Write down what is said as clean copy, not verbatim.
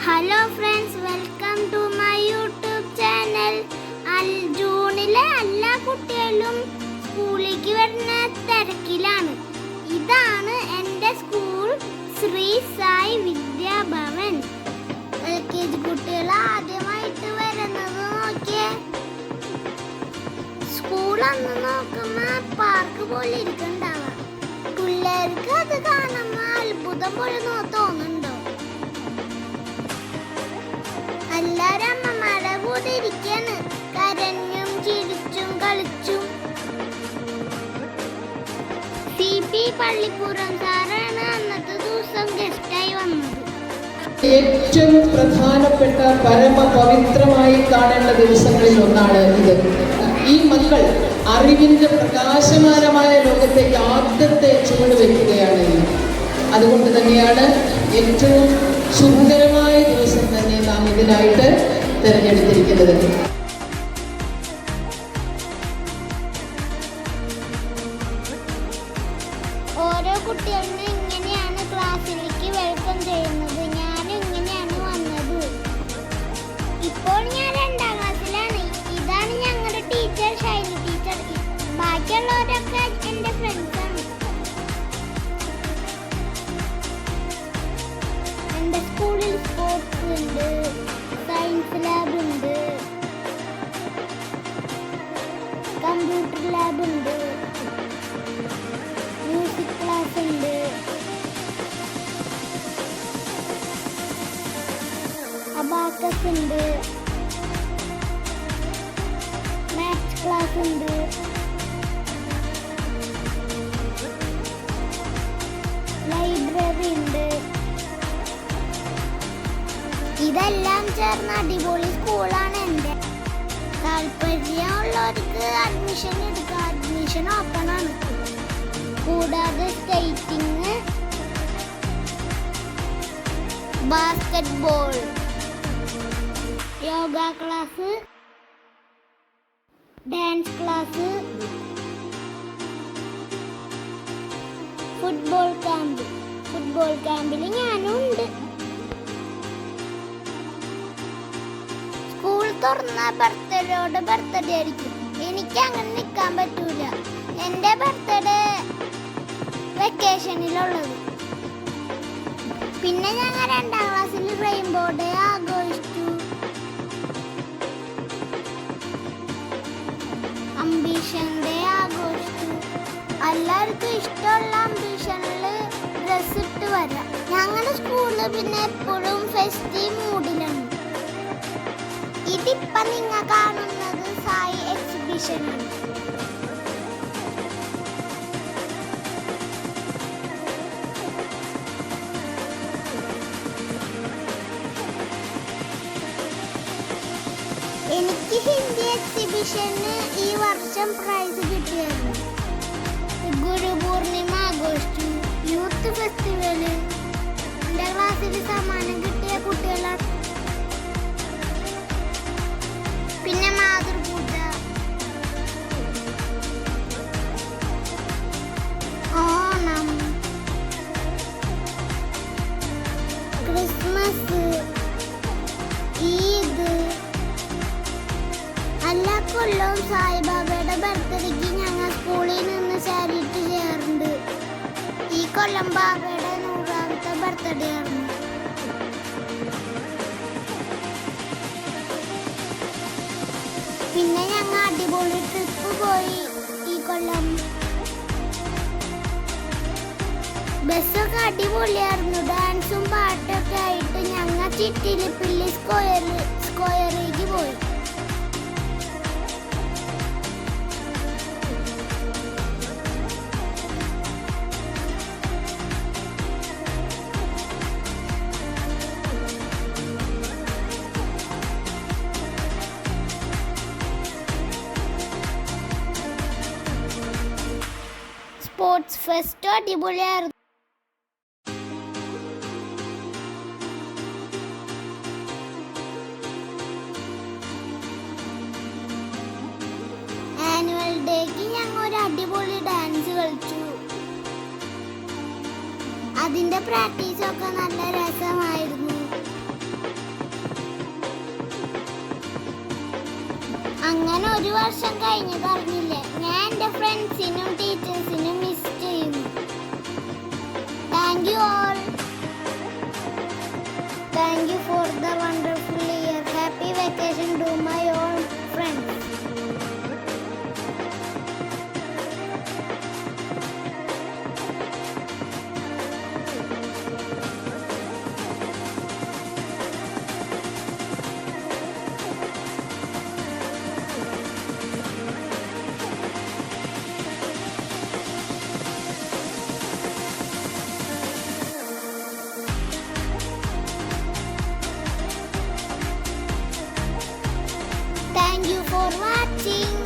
Hello friends, welcome to my YouTube channel. ജൂണിലെ എല്ലാ കുട്ടികളും സ്കൂളിലേക്ക് വരുന്ന തിരക്കിലാണ്. ഇതാണ് എൻ്റെ സ്കൂൾ, ശ്രീ സായി വിദ്യാഭവൻ. LKG കുട്ടികൾ ആദ്യമായിട്ട് വരുന്നത് നോക്കിയേ. സ്കൂൾ അന്ന് നോക്കുമ്പോൾ പാർക്ക് പോലെ ഇരിക്കണ്ടാവുക. പിള്ളേർക്ക് അത് കാണുമ്പോൾ അത്ഭുതം പോലെ തോന്നുന്നുണ്ടോ? എല്ലാരും അമ്മമാരുടെ കൂടെ ഇരിക്കാണ്, കരഞ്ഞും ചിരിച്ചും കളിച്ചും. CP പള്ളിപ്പുറം സാറാണ് അന്നത്തെ ദിവസം ഗസ്റ്റായി വന്നത്. ഏറ്റവും പ്രധാനപ്പെട്ട പരമപവിത്രമായി കാണേണ്ട ദിവസങ്ങളിൽ ഒന്നാണ് ഇത്. ഈ മക്കൾ അറിവിന്റെ പ്രകാശമാനമായ ലോകത്തേക്ക് ആദ്യത്തെ ചുവട് വയ്ക്കുകയാണ്. അതുകൊണ്ട് തന്നെയാണ് ഏറ്റവും സുന്ദരമായ ദിവസം തന്നെ നാം ഇതിനായിട്ട് തിരഞ്ഞെടുത്തിരിക്കുന്നത്. ഓരോ കുട്ടികളും ഇങ്ങനെയാണ് ക്ലാസ്സിലേക്ക് വെൽക്കം ചെയ്യുന്നത്. ഞാനും ഇങ്ങനെയാണ് വന്നത്. ഇപ്പോൾ ഞാൻ 2ാം ക്ലാസ്സിലാണ്. ഇതാണ് ഞങ്ങളുടെ ടീച്ചർ, ഷൈനി ടീച്ചർ. ബാക്കിയുള്ളവരൊക്കെ എൻ്റെ ഫ്രണ്ട്സാണ്. എൻ്റെ സ്കൂളിൽ സ്പോർട്സ് ഉണ്ട്, സയൻസ് ലാബ് ഉണ്ട്, കമ്പ്യൂട്ടർ ലാബ് ഉണ്ട്, മ്യൂസിക് ക്ലാസ് ഉണ്ട്, അബാക്കസ് ഉണ്ട്, മാത്സ് ക്ലാസ് ഉണ്ട്, ലൈബ്രറി ഉണ്ട്. ഇതെല്ലാം ചേർന്ന അടിപൊളി സ്കൂളാണ് എൻ്റെ. താല്പര്യമുള്ളവർക്ക് അഡ്മിഷൻ എടുക്കുക. അഡ്മിഷൻ ഓപ്പൺ ആണ്. കൂടാതെ skating, basketball, yoga class, dance class, football ക്യാമ്പിൽ ഞാനും ഉണ്ട്. സ്കൂൾ തുറന്ന ബർത്ത്ഡേ ആയിരിക്കും. എനിക്ക് അങ്ങനെ നിൽക്കാൻ പറ്റൂല. എൻ്റെ ബർത്ത്ഡേ വെക്കേഷനിലുള്ളത്. പിന്നെ ഞങ്ങൾ 2ാം ക്ലാസ്സിൽ റെയിൻബോ ഡേ ആഘോഷിച്ചു. അംബിഷൻ ഡേ ആഘോഷിച്ചു. എല്ലാവർക്കും ഇഷ്ടമുള്ള അംബിഷനിൽ ഡ്രസ് ഇട്ട് വരാം. ഞങ്ങളുടെ സ്കൂളിൽ പിന്നെ എപ്പോഴും ഫെസ്റ്റീവ് മൂഡിലാണ്. ഇതിപ്പോ നിങ്ങൾ കാണുന്നത് സായി എക്സിബിഷനാണ്. എനിക്ക് ഹിന്ദി എക്സിബിഷന് ഈ വർഷം പ്രൈസ് കിട്ടിയായിരുന്നു. ഗുരുപൂർണിമ ആഘോഷിച്ചു, യൂത്ത് ഫെസ്റ്റിവല്. എൻ്റെ ക്ലാസ്സിൽ സമ്മാനം കിട്ടിയ കുട്ടികളാണ്. പിന്നെ മാതൃപൂജ, ഓണം, ക്രിസ്മസ്, ഈദ്. എല്ലാ കൊല്ലവും സായിബാബയുടെ ബർത്ത്ഡേക്ക് ഞങ്ങൾ സ്കൂളിൽ നിന്ന് സാരി ഇട്ട് ചെയ്യാറുണ്ട്. ഈ കൊല്ലം ബാബയുടെ 100ാമത്തെ ബർത്ത്ഡേ ആയിരുന്നു. പിന്നെ ഞങ്ങൾ അടിപൊളി ട്രിപ്പ് പോയി ഈ കൊല്ലം. ബസ്സൊക്കെ അടിപൊളിയായിരുന്നു. ഡാൻസും പാട്ടൊക്കെ ആയിട്ട് ഞങ്ങൾ ചിറ്റിലിപ്പിള്ളി സ്ക്വയറിലേക്ക് പോയി. സ്പോർട്സ് ഫെസ്റ്റ് അടിപൊളിയായിരുന്നു. ആനുവൽ ഡേക്ക് ഞങ്ങൾ ഒരു അടിപൊളി ഡാൻസ് കളിച്ചു. അതിന്റെ പ്രാക്ടീസൊക്കെ നല്ല രസമായിരുന്നു. അങ്ങനെ ഒരു വർഷം കഴിഞ്ഞത് അറിഞ്ഞില്ലേ. ഞാൻ എൻ്റെ ഫ്രണ്ട്സിനും ടീച്ചേഴ്സിനും മിസ് ചെയ്യുന്നു. Thank you all. Thank you for the wonderful year. Happy vacation to my all friends. Thank you for watching.